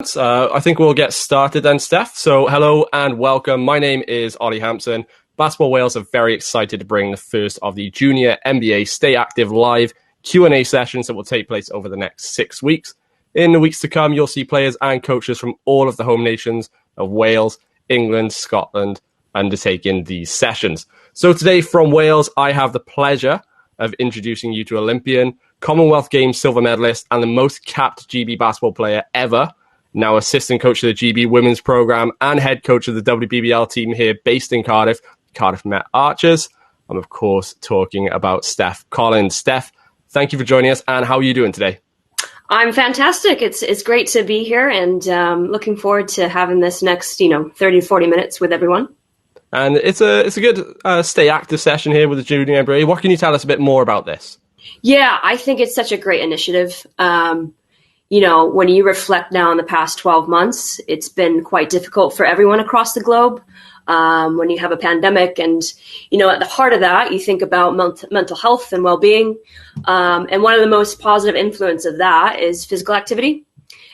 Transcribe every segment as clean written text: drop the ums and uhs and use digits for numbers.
I think we'll get started then, Stef. So hello and welcome. My name is Oli Hampson. Basketball Wales are very excited to bring the first of the Junior NBA Stay Active live Q&A sessions that will take place over the next 6 weeks. In the weeks to come, you'll see players and coaches from all of the home nations of Wales, England, Scotland undertaking these sessions. So today from Wales, I have the pleasure of introducing you to Olympian, Commonwealth Games silver medalist, and the most capped GB basketball player ever, now assistant coach of the GB women's program and head coach of the WBBL team here based in Cardiff, Cardiff Met Archers. I'm, of course, talking about Stef Collins. Stef, thank you for joining us, and how are you doing today? I'm fantastic. It's great to be here, and looking forward to having this next 30 to 40 minutes with everyone. And it's a good stay active session here with the Junior NBA. What can you tell us a bit more about this? Yeah, I think it's such a great initiative. When you reflect now on the past 12 months, it's been quite difficult for everyone across the globe. When you have a pandemic and, at the heart of that, you think about mental health and well-being. And one of the most positive influence of that is physical activity.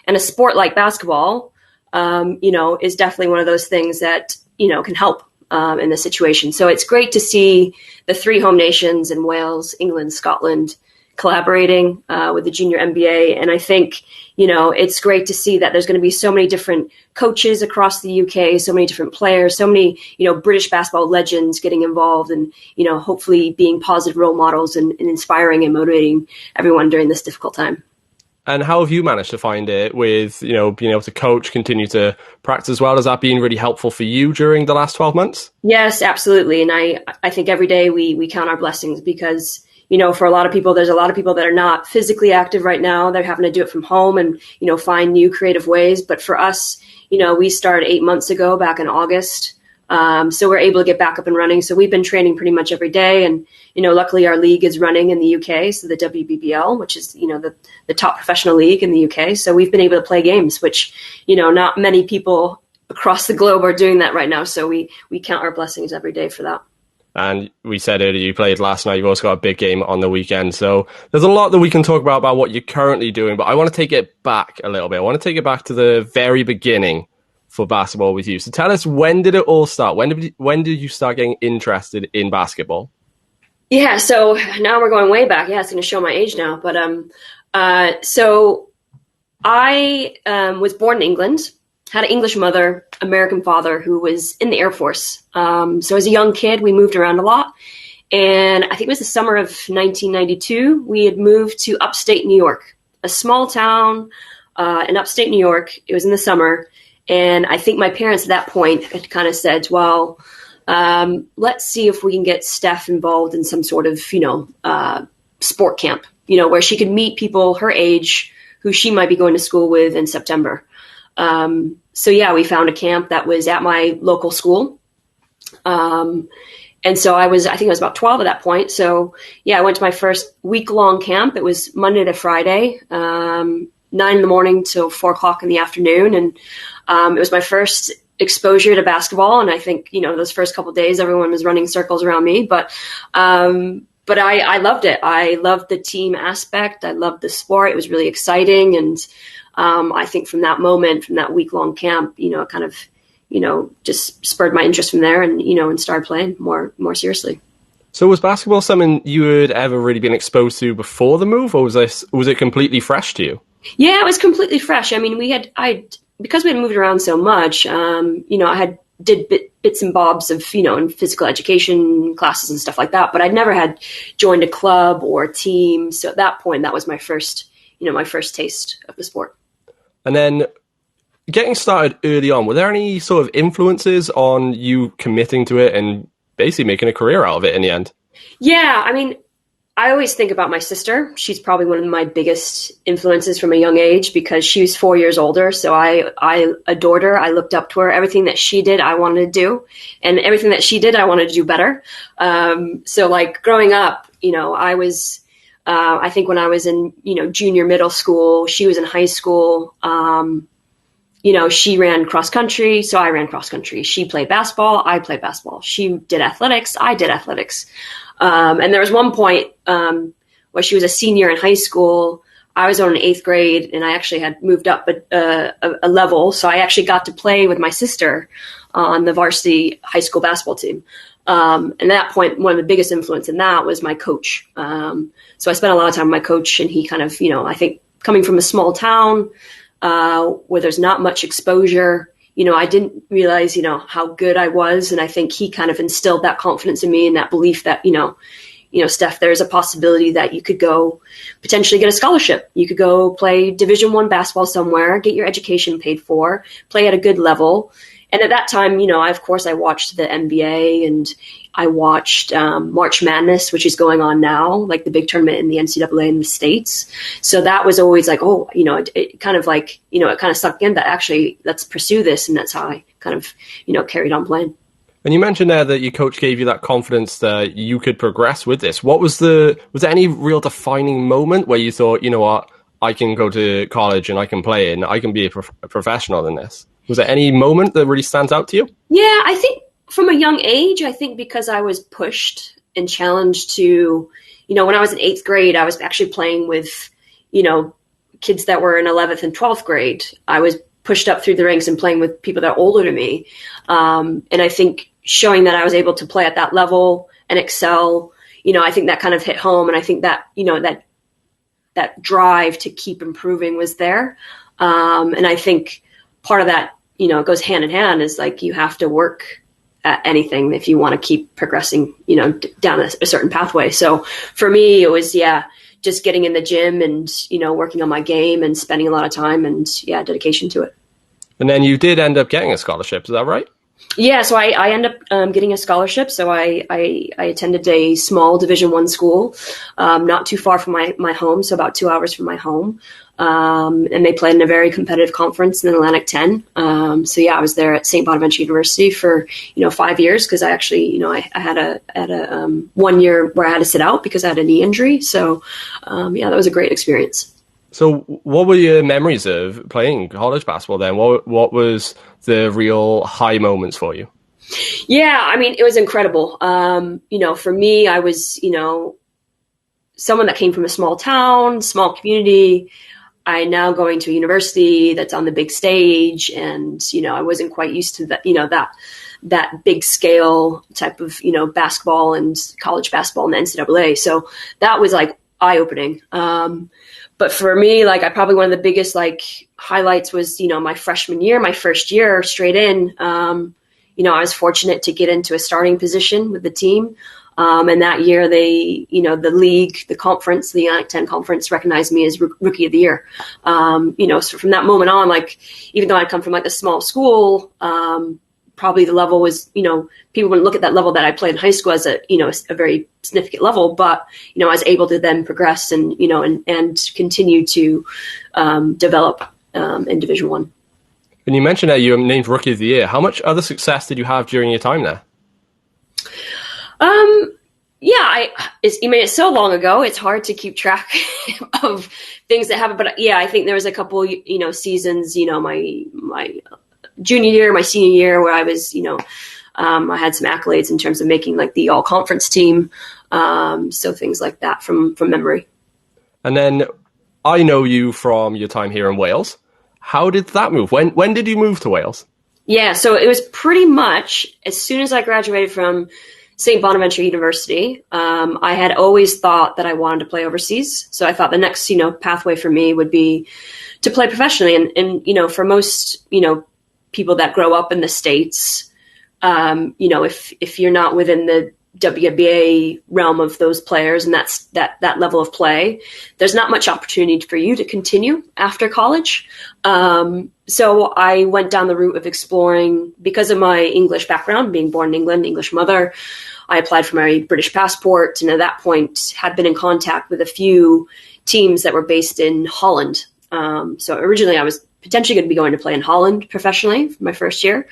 And a sport like basketball, is definitely one of those things that, can help in this situation. So it's great to see the three home nations in Wales, England, Scotland, collaborating with the Junior NBA. And I think, it's great to see that there's going to be so many different coaches across the UK, so many different players, so many, British basketball legends getting involved and, hopefully being positive role models and inspiring and motivating everyone during this difficult time. And how have you managed to find it with, being able to coach, continue to practice as well? Has that been really helpful for you during the last 12 months? Yes, absolutely. And I think every day we count our blessings because for a lot of people, there's a lot of people that are not physically active right now. They're having to do it from home and, find new creative ways. But for us, we started 8 months ago, back in August. So we're able to get back up and running. So we've been training pretty much every day. And, luckily our league is running in the UK. So the WBBL, which is, the top professional league in the UK. So we've been able to play games, which, not many people across the globe are doing that right now. So we count our blessings every day for that. And we said earlier, you played last night. You've also got a big game on the weekend. So there's a lot that we can talk about what you're currently doing. But I want to take it back a little bit. I want to take it back to the very beginning for basketball with you. So tell us, when did it all start? When did you start getting interested in basketball? Yeah, so now we're going way back. Yeah, it's going to show my age now. But so I was born in England. Had an English mother, American father who was in the Air Force. So as a young kid, we moved around a lot. And I think it was the summer of 1992, we had moved to upstate New York, a small town in upstate New York. It was in the summer. And I think my parents at that point had kind of said, well, let's see if we can get Steph involved in some sort of, sport camp, where she could meet people her age who she might be going to school with in September. So yeah, we found a camp that was at my local school. And so I think I was about 12 at that point. So yeah, I went to my first week-long camp. It was Monday to Friday, 9 in the morning till 4 o'clock in the afternoon. And, it was my first exposure to basketball. And I think, those first couple of days, everyone was running circles around me, but I loved it. I loved the team aspect. I loved the sport. It was really exciting. And, I think from that moment, from that week-long camp, it kind of, just spurred my interest from there and started playing more seriously. So was basketball something you had ever really been exposed to before the move, or was it completely fresh to you? Yeah, it was completely fresh. I mean, because we had moved around so much, I did bits and bobs of, in physical education classes and stuff like that, but I'd never had joined a club or a team. So at that point, that was my first taste of the sport. And then getting started early on, were there any sort of influences on you committing to it and basically making a career out of it in the end? Yeah, I mean, I always think about my sister. She's probably one of my biggest influences from a young age because she was 4 years older. So I adored her. I looked up to her. Everything that she did, I wanted to do. And everything that she did, I wanted to do better. So like growing up, I was... I think when I was in, junior middle school, she was in high school, she ran cross country. So I ran cross country. She played basketball. I played basketball. She did athletics. I did athletics. And there was one point, where she was a senior in high school. I was on in 8th grade, and I actually had moved up a level. So I actually got to play with my sister on the varsity high school basketball team. And at that point, one of the biggest influence in that was my coach. So I spent a lot of time with my coach, and he kind of, I think coming from a small town where there's not much exposure, I didn't realize, how good I was. And I think he kind of instilled that confidence in me and that belief that, Steph, there's a possibility that you could go potentially get a scholarship. You could go play Division I basketball somewhere, get your education paid for, play at a good level. And at that time, of course, I watched the NBA and I watched March Madness, which is going on now, like the big tournament in the NCAA in the States. So that was always like, it kind of sunk in that actually let's pursue this. And that's how I kind of, carried on playing. And you mentioned there that your coach gave you that confidence that you could progress with this. Was there any real defining moment where you thought, you know what, I can go to college and I can play and I can be a professional in this? Was there any moment that really stands out to you? Yeah, I think from a young age, I think because I was pushed and challenged to, when I was in 8th grade, I was actually playing with, kids that were in 11th and 12th grade. I was pushed up through the ranks and playing with people that are older than me. And I think showing that I was able to play at that level and excel, I think that kind of hit home. And I think that, that drive to keep improving was there. And I think part of that, it goes hand in hand is like, you have to work at anything if you want to keep progressing, down a certain pathway. So for me, it was, just getting in the gym and, working on my game and spending a lot of time and dedication to it. And then you did end up getting a scholarship. Is that right? Yeah, so I ended up getting a scholarship. So I attended a small Division I school, not too far from my home, so about 2 hours from my home. And they played in a very competitive conference in the Atlantic 10. I was there at St. Bonaventure University for 5 years because I actually I had a 1 year where I had to sit out because I had a knee injury. So that was a great experience. So what were your memories of playing college basketball then? What was the real high moments for you? Yeah, I mean, it was incredible. For me, I was, someone that came from a small town, small community. I now going to a university that's on the big stage, and, I wasn't quite used to that, that big scale type of, basketball and college basketball in the NCAA. So that was like eye-opening. But for me, like, I probably one of the biggest highlights was, my freshman year, my first year straight in. I was fortunate to get into a starting position with the team. And that year they, the league, the conference, the Atlantic 10 conference recognized me as rookie of the year. So from that moment on, even though I'd come from a small school, probably the level was, people wouldn't look at that level that I played in high school as a very significant level, but, I was able to then progress and, and continue to develop in Division I. And you mentioned that you were named Rookie of the Year. How much other success did you have during your time there? It's so long ago, it's hard to keep track of things that happen. But I think there was a couple, seasons, my junior year, my senior year, where I was, I had some accolades in terms of making the all conference team. So things like that from memory. And then I know you from your time here in Wales. How did that move? When did you move to Wales? Yeah, so it was pretty much as soon as I graduated from St. Bonaventure University. I had always thought that I wanted to play overseas. So I thought the next, pathway for me would be to play professionally. And for most, people that grow up in the States, if you're not within the WNBA realm of those players and that's that level of play, there's not much opportunity for you to continue after college. So I went down the route of exploring, because of my English background, being born in England, English mother, I applied for my British passport, and at that point had been in contact with a few teams that were based in Holland. So originally I was potentially going to be going to play in Holland professionally for my first year.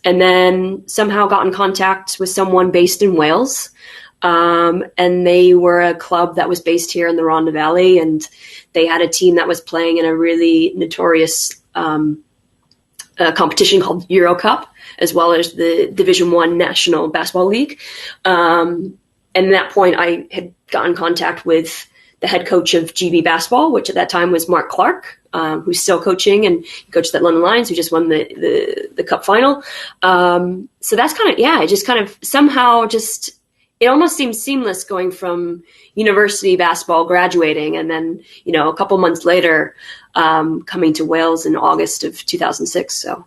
And then somehow got in contact with someone based in Wales. And they were a club that was based here in the Rhondda Valley. And they had a team that was playing in a really notorious competition called EuroCup, as well as the Division I National Basketball League. And at that point, I had gotten in contact with the head coach of GB basketball, which at that time was Mark Clark, who's still coaching, and he coached at London Lions, who just won the cup final. So that's kind of, it just kind of somehow just, it almost seems seamless going from university basketball, graduating, and then, a couple months later, coming to Wales in August of 2006. So,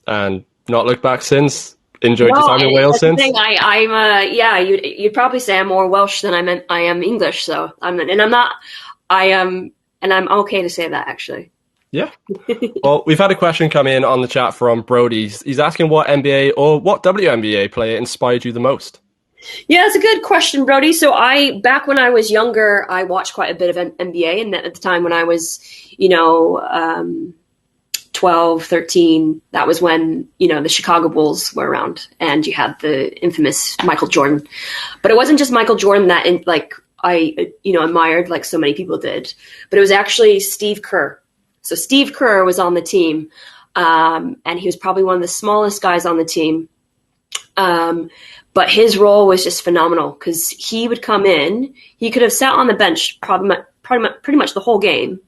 and not looked back since. Enjoyed your time in Wales since. You'd probably say I'm more Welsh than I am English. So I'm okay to say that, actually. Yeah. Well, we've had a question come in on the chat from Brody. He's asking what NBA or what WNBA player inspired you the most. Yeah, that's a good question, Brody. So back when I was younger, I watched quite a bit of NBA, and at the time when I was, 12, 13, that was when, the Chicago Bulls were around, and you had the infamous Michael Jordan. But it wasn't just Michael Jordan that I admired like so many people did, but it was actually Steve Kerr. So Steve Kerr was on the team, and he was probably one of the smallest guys on the team. But his role was just phenomenal because he would come in, he could have sat on the bench pretty much the whole game.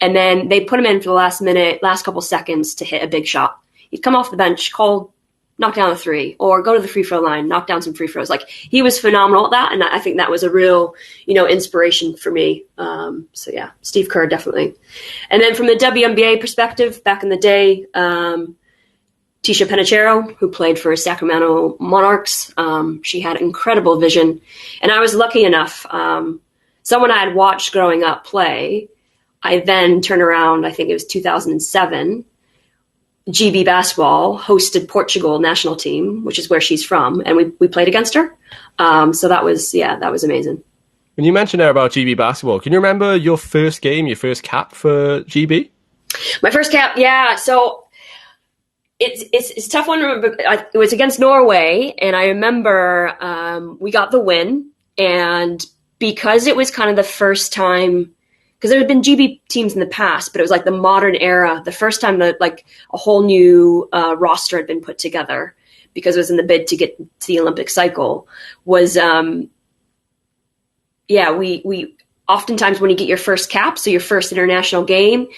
And then they'd put him in for the last couple seconds to hit a big shot. He'd come off the bench, knock down a three, or go to the free throw line, knock down some free throws. Like, he was phenomenal at that. And I think that was a real, inspiration for me. So yeah, Steve Kerr, definitely. And then from the WNBA perspective, back in the day, Tisha Penicheiro, who played for Sacramento Monarchs. She had incredible vision. And I was lucky enough, someone I had watched growing up play, I then turned around, I think it was 2007, GB basketball hosted Portugal national team, which is where she's from, and we played against her. So that was amazing. When you mentioned there about GB basketball, can you remember your first game, your first cap for GB? My first cap, yeah. So it's a tough one to remember. It was against Norway, and I remember we got the win, and because it was kind of the first time, because there had been GB teams in the past, but it was like the modern era, the first time that like a whole new roster had been put together, because it was in the bid to get to the Olympic cycle, was, we oftentimes when you get your first cap, so your first international game,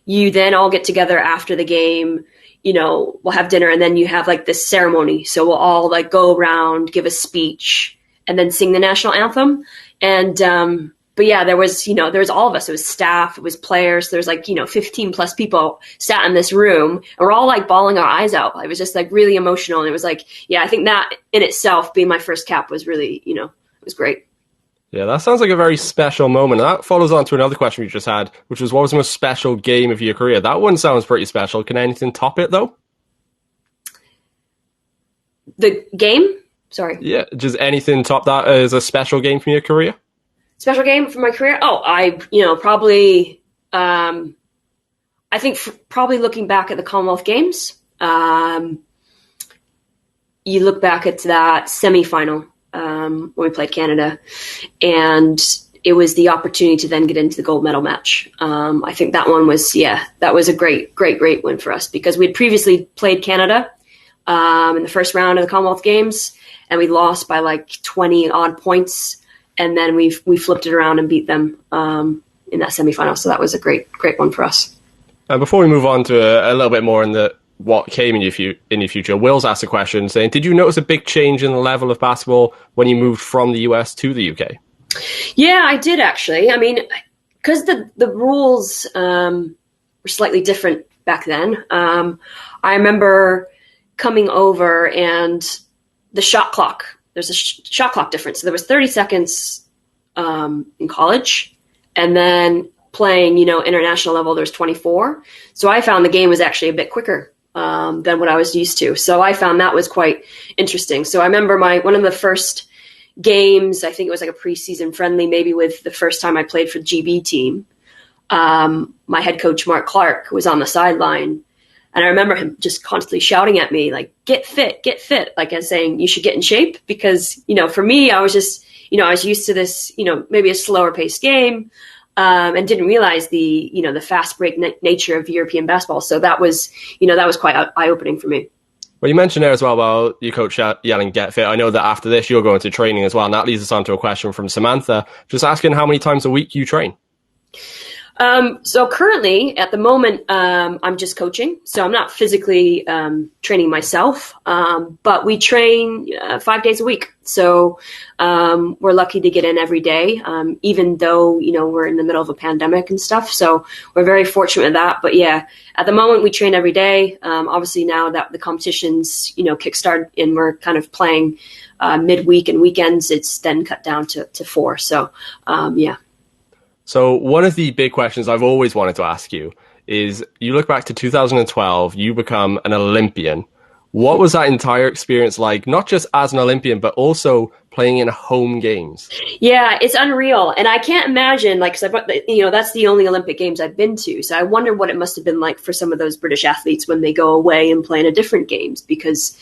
you then all get together after the game, we'll have dinner, and then you have like this ceremony. So we'll all like go around, give a speech, and then sing the national anthem. And, but yeah, there was all of us. It was staff, it was players. There's 15 plus people sat in this room, and we're all like bawling our eyes out. It was just like really emotional. And it was like, yeah, I think that in itself, being my first cap, was really, it was great. Yeah, that sounds like a very special moment. That follows on to another question we just had, which was, what was the most special game of your career? That one sounds pretty special. Can anything top it, though? The game? Sorry. Yeah, does anything top that as a special game from your career? Special game for my career? Oh, probably, I think probably looking back at the Commonwealth Games, you look back at that semifinal when we played Canada, and it was the opportunity to then get into the gold medal match. I think that one was, that was a great win for us, because we had previously played Canada in the first round of the Commonwealth Games, and we lost by like 20 odd points. And then we flipped it around and beat them in that semifinal. So that was a great one for us. Before we move on to a little bit more in what came in your future, Will's asked a question saying, did you notice a big change in the level of basketball when you moved from the US to the UK? Yeah, I did actually. I mean, because the rules were slightly different back then. I remember coming over, and the shot clock, there's a shot clock difference. So there was 30 seconds in college, and then playing, international level, there's 24. So I found the game was actually a bit quicker than what I was used to. So I found that was quite interesting. So I remember one of the first games, I think it was like a preseason friendly, maybe with the first time I played for the GB team. My head coach, Mark Clark, was on the sideline. And I remember him just constantly shouting at me, like, get fit, like as saying, you should get in shape. Because, for me, I was just, I was used to this, maybe a slower paced game, and didn't realize the fast break nature of European basketball. So that was quite eye opening for me. Well, you mentioned there as well about your coach yelling, get fit. I know that after this, you're going to training as well. And that leads us on to a question from Samantha, just asking how many times a week you train. So currently, at the moment, I'm just coaching. So I'm not physically training myself, but we train 5 days a week. So we're lucky to get in every day, even though, we're in the middle of a pandemic and stuff. So we're very fortunate with that. But yeah, at the moment, we train every day. Obviously, now that the competition's, kickstarted and we're kind of playing midweek and weekends, it's then cut down to 4. So yeah. So one of the big questions I've always wanted to ask you is, you look back to 2012, you become an Olympian. What was that entire experience like, not just as an Olympian, but also playing in home games? Yeah, it's unreal. And I can't imagine, because that's the only Olympic Games I've been to. So I wonder what it must have been like for some of those British athletes when they go away and play in a different games, because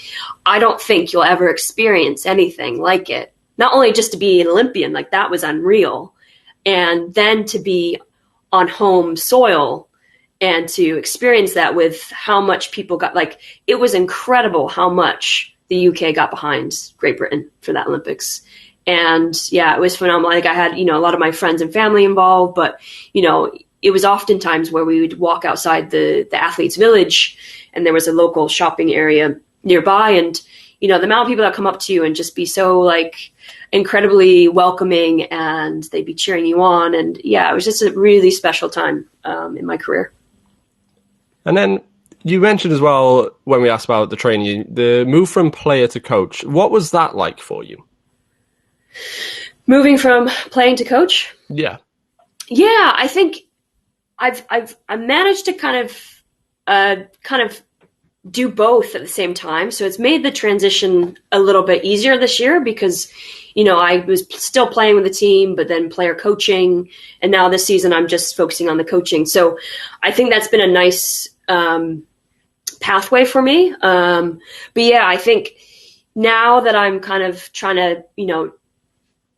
I don't think you'll ever experience anything like it. Not only just to be an Olympian, that was unreal. And then to be on home soil and to experience that with how much people got, it was incredible how much the UK got behind Great Britain for that Olympics. And yeah, it was phenomenal. I had, a lot of my friends and family involved, but, it was oftentimes where we would walk outside the athletes' village, and there was a local shopping area nearby. And, the amount of people that come up to you and just be so incredibly welcoming, and they'd be cheering you on. And yeah, it was just a really special time in my career. And then you mentioned as well, when we asked about the training, the move from player to coach. What was that like for you? Moving from playing to coach? Yeah. Yeah, I think I've managed to kind of do both at the same time. So it's made the transition a little bit easier this year because, I was still playing with the team, but then player coaching. And now this season, I'm just focusing on the coaching. So I think that's been a nice pathway for me. But yeah, I think now that I'm kind of trying to,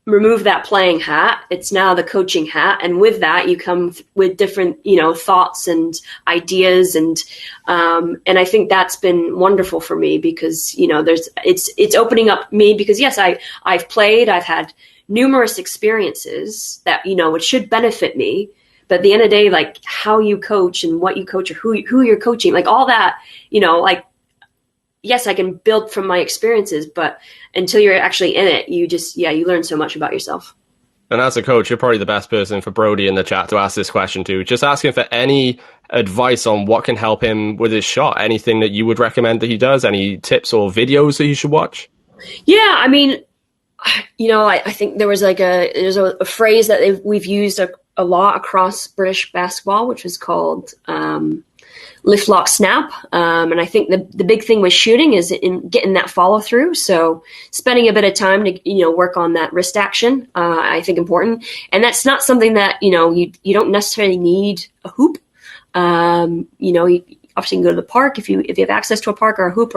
remove that playing hat, it's now the coaching hat. And with that, you come with different, thoughts and ideas. And I think that's been wonderful for me because, it's opening up me because yes, I've played, I've had numerous experiences that, which should benefit me. But at the end of the day, how you coach and what you coach or who you're coaching, all that, yes, I can build from my experiences, but until you're actually in it, you learn so much about yourself. And as a coach, you're probably the best person for Brody in the chat to ask this question to. Just asking for any advice on what can help him with his shot. Anything that you would recommend that he does? Any tips or videos that he should watch? Yeah, I mean, I think there was there's a phrase that we've used a lot across British basketball, which was called lift, lock, snap. And I think the big thing with shooting is in getting that follow through. So spending a bit of time to, work on that wrist action, I think important. And that's not something that, you don't necessarily need a hoop. You obviously can go to the park if you have access to a park or a hoop,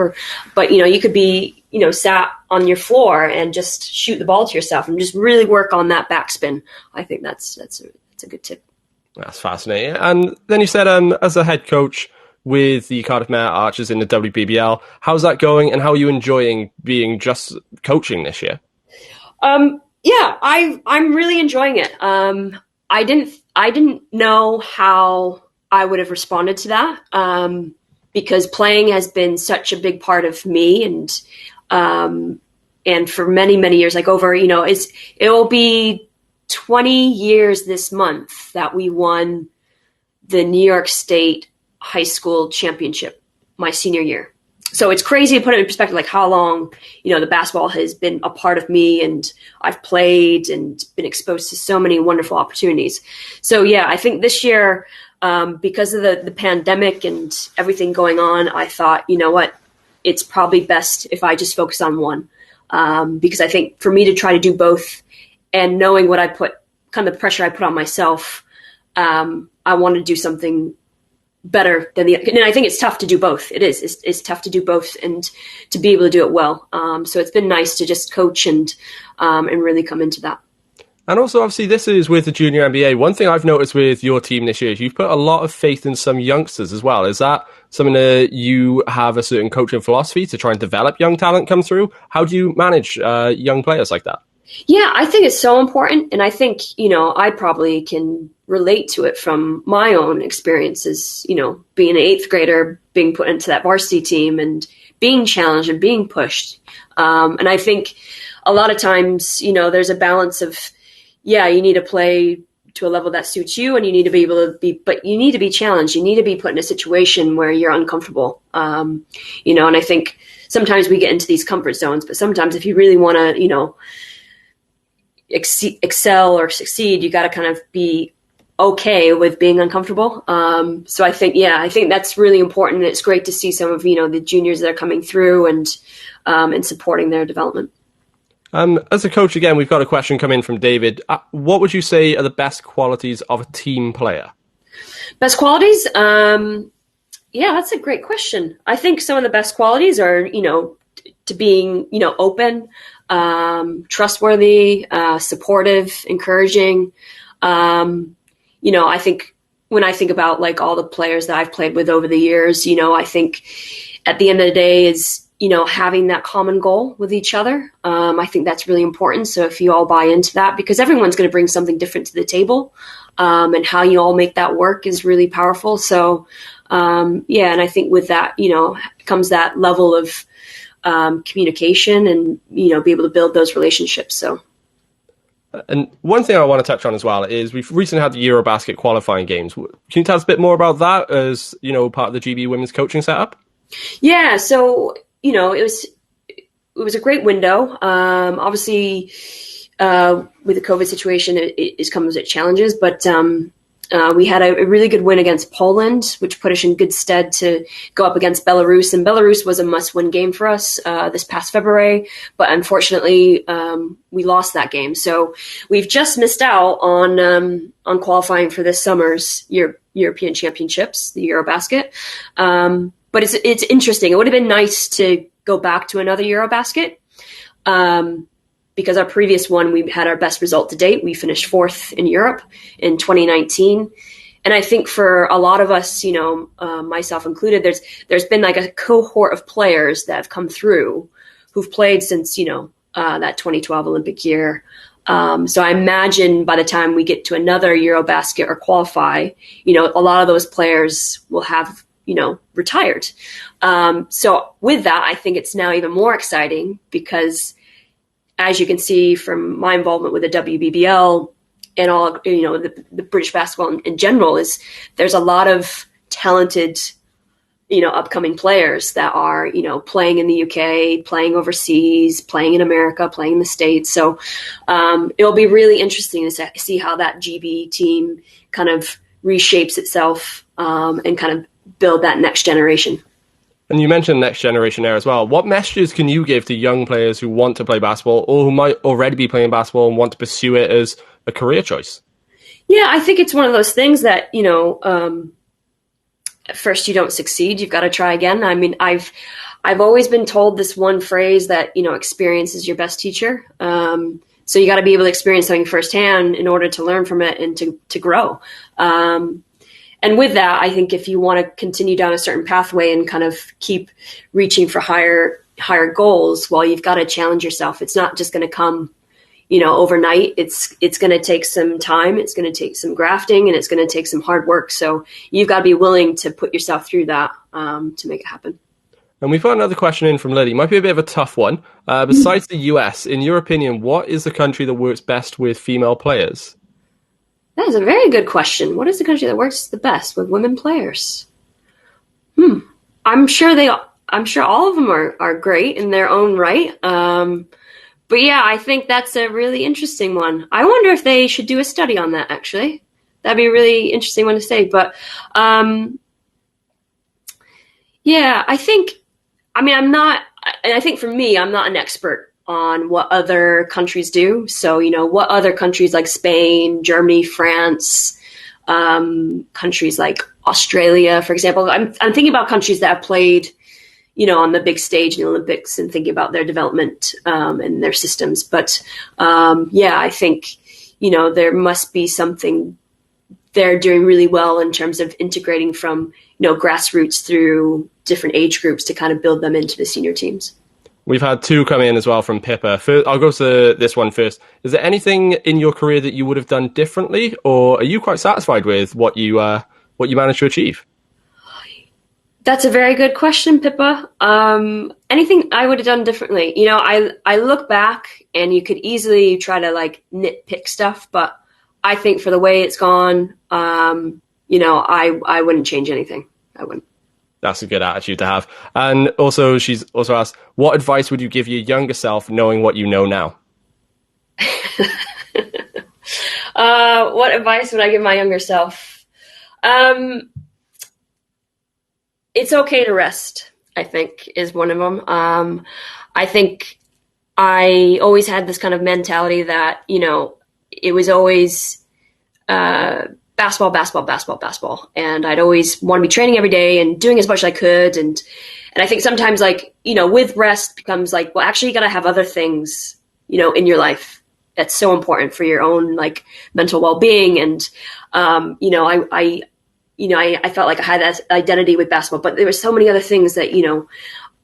but you could be, sat on your floor and just shoot the ball to yourself and just really work on that backspin. I think that's a good tip. That's fascinating. And then you said, as a head coach with the Cardiff Mare Archers in the WBBL, how's that going and how are you enjoying being just coaching this year? Yeah, I'm really enjoying it. I didn't know how I would have responded to that because playing has been such a big part of me and for many, many years, over, it will be 20 years this month that we won the New York State high school championship my senior year. So it's crazy to put it in perspective, how long, the basketball has been a part of me and I've played and been exposed to so many wonderful opportunities. So yeah, I think this year, because of the pandemic and everything going on, I thought, what, it's probably best if I just focus on one. Because I think for me to try to do both and knowing what I put, kind of the pressure I put on myself, I want to do something better than and I think it's tough to do both. It is. It's tough to do both and to be able to do it well. So it's been nice to just coach and really come into that. And also, obviously, this is with the Junior NBA. One thing I've noticed with your team this year is you've put a lot of faith in some youngsters as well. Is that something that you have a certain coaching philosophy to try and develop young talent come through? How do you manage young players like that? Yeah, I think it's so important. And I think, I probably can relate to it from my own experiences, being an eighth grader, being put into that varsity team and being challenged and being pushed. And I think a lot of times, there's a balance of, yeah, you need to play to a level that suits you and you need to be able to but you need to be challenged. You need to be put in a situation where you're uncomfortable. And I think sometimes we get into these comfort zones, but sometimes if you really want to, excel or succeed, you got to kind of be okay with being uncomfortable. So I think that's really important. It's great to see some of, the juniors that are coming through and supporting their development. As a coach, again, we've got a question come in from David. What would you say are the best qualities of a team player? Best qualities? Yeah, that's a great question. I think some of the best qualities are, to being, open, trustworthy, supportive, encouraging. I think when I think about like all the players that I've played with over the years, I think at the end of the day is, having that common goal with each other. I think that's really important. So if you all buy into that, because everyone's going to bring something different to the table, and how you all make that work is really powerful. So, and I think with that, comes that level of communication and, be able to build those relationships. So. And one thing I want to touch on as well is we've recently had the EuroBasket qualifying games. Can you tell us a bit more about that as, part of the GB women's coaching setup? Yeah. So, it was a great window. Obviously, with the COVID situation, it comes with challenges, but we had a really good win against Poland, which put us in good stead to go up against Belarus. And Belarus was a must-win game for us this past February, but unfortunately, we lost that game. So we've just missed out on qualifying for this summer's European Championships, the EuroBasket. But it's interesting. It would have been nice to go back to another EuroBasket. Because our previous one, we had our best result to date. We finished 4th in Europe in 2019. And I think for a lot of us, myself included, there's been like a cohort of players that have come through who've played since, that 2012 Olympic year. So I imagine by the time we get to another EuroBasket or qualify, a lot of those players will have, retired. So with that, I think it's now even more exciting because as you can see from my involvement with the WBBL and all, the British basketball in general, is there's a lot of talented, upcoming players that are, playing in the UK, playing overseas, playing in America, playing in the States. So it'll be really interesting to see how that GB team kind of reshapes itself and kind of build that next generation. And you mentioned next generation there as well. What messages can you give to young players who want to play basketball or who might already be playing basketball and want to pursue it as a career choice? Yeah, I think it's one of those things that, at first you don't succeed. You've got to try again. I mean, I've always been told this one phrase that, experience is your best teacher. So you got to be able to experience something firsthand in order to learn from it and to grow. And with that, I think if you want to continue down a certain pathway and kind of keep reaching for higher goals, well, you've got to challenge yourself. It's not just going to come, overnight. It's going to take some time. It's going to take some grafting and it's going to take some hard work. So you've got to be willing to put yourself through that to make it happen. And we've got another question in from Lily. Might be a bit of a tough one. Besides the US, in your opinion, what is the country that works best with female players? That is a very good question. What is the country that works the best with women players? I'm sure all of them are great in their own right. But yeah, I think that's a really interesting one. I wonder if they should do a study on that, actually. That'd be a really interesting one to say. But yeah, I think for me, I'm not an expert on what other countries do. So, what other countries like Spain, Germany, France, countries like Australia, for example. I'm thinking about countries that have played, on the big stage in the Olympics and thinking about their development and their systems. But I think, there must be something they're doing really well in terms of integrating from, grassroots through different age groups to kind of build them into the senior teams. We've had two come in as well from Pippa. First, I'll go to this one first. Is there anything in your career that you would have done differently, or are you quite satisfied with what you managed to achieve? That's a very good question, Pippa. Anything I would have done differently? I look back and you could easily try to nitpick stuff, but I think for the way it's gone, I wouldn't change anything. I wouldn't. That's a good attitude to have. And also, she's also asked, what advice would you give your younger self knowing what you know now? What advice would I give my younger self? It's okay to rest, I think, is one of them. I think I always had this kind of mentality that, it was always basketball. And I'd always want to be training every day and doing as much as I could. And I think sometimes with rest becomes well, actually you got to have other things, in your life that's so important for your own mental well-being. And, I felt like I had that identity with basketball, but there were so many other things that,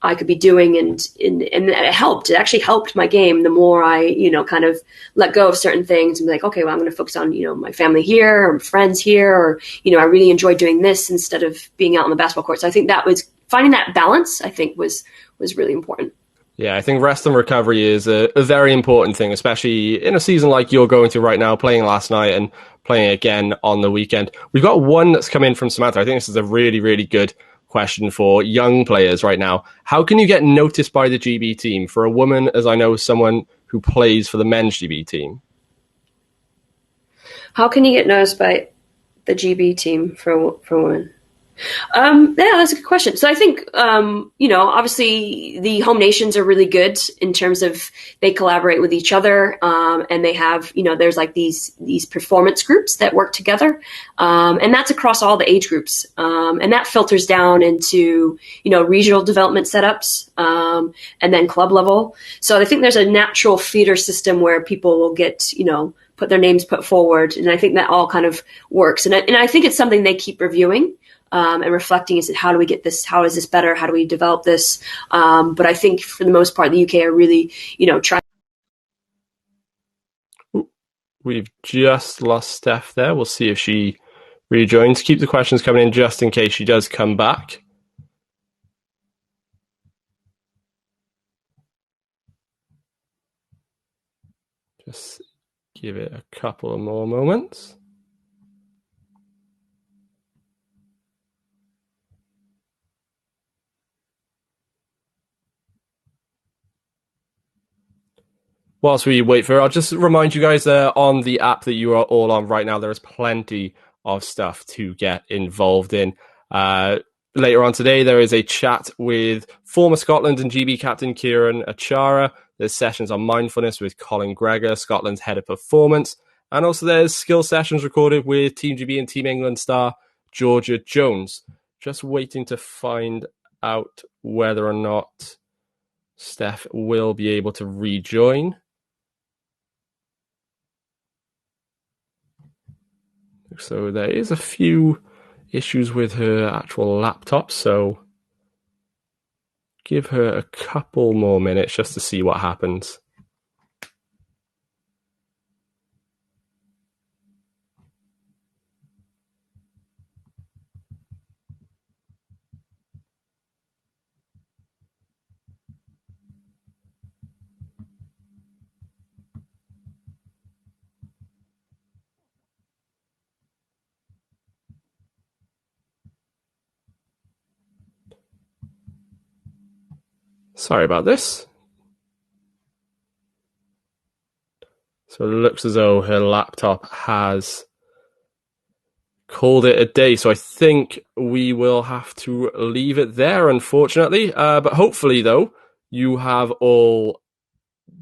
I could be doing and it helped. It actually helped my game the more I, kind of let go of certain things and be like, okay, well, I'm going to focus on, my family here or friends here, or, I really enjoy doing this instead of being out on the basketball court. So I think that was finding that balance, I think was really important. Yeah, I think rest and recovery is a very important thing, especially in a season like you're going through right now, playing last night and playing again on the weekend. We've got one that's come in from Samantha. I think this is a really, really good question for young players right now. How can you get noticed by the GB team? For a woman, as I know someone who plays for the men's GB team. How can you get noticed by the GB team for women? Yeah, that's a good question. So I think, obviously the home nations are really good in terms of they collaborate with each other, and they have, there's these performance groups that work together, and that's across all the age groups, and that filters down into, regional development setups, and then club level. So I think there's a natural feeder system where people will get, put their names put forward, and I think that all kind of works, and I think it's something they keep reviewing. And reflecting is how do we get this? How is this better? How do we develop this? But I think for the most part, the UK are really, trying. We've just lost Stef there. We'll see if she rejoins. Keep the questions coming in just in case she does come back. Just give it a couple of more moments. Whilst we wait for her, I'll just remind you guys on the app that you are all on right now, there is plenty of stuff to get involved in. Later on today, there is a chat with former Scotland and GB captain Kieran Achara. There's sessions on mindfulness with Colin Gregor, Scotland's head of performance. And also there's skill sessions recorded with Team GB and Team England star Georgia Jones. Just waiting to find out whether or not Stef will be able to rejoin. So there is a few issues with her actual laptop, so give her a couple more minutes just to see what happens. Sorry about this. So it looks as though her laptop has called it a day. So I think we will have to leave it there, unfortunately. But hopefully, though, you have all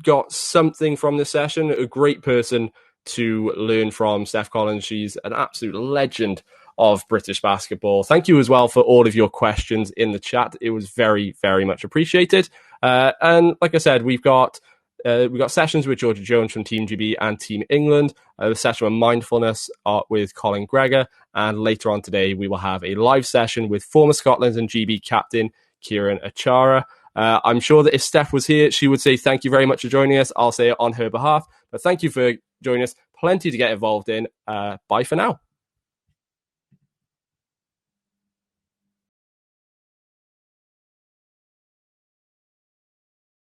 got something from this session. A great person to learn from, Stef Collins. She's an absolute legend of British basketball. Thank you as well for all of your questions in the chat. It was very, very much appreciated. And like I said, we've got we got sessions with Georgia Jones from Team GB and Team England, a session on mindfulness with Colin Gregor, and later on today we will have a live session with former Scotland and GB captain Kieran Achara. I'm sure that if Steph was here, she would say thank you very much for joining us. I'll say it on her behalf, but thank you for joining us. Plenty to get involved in. Bye for now.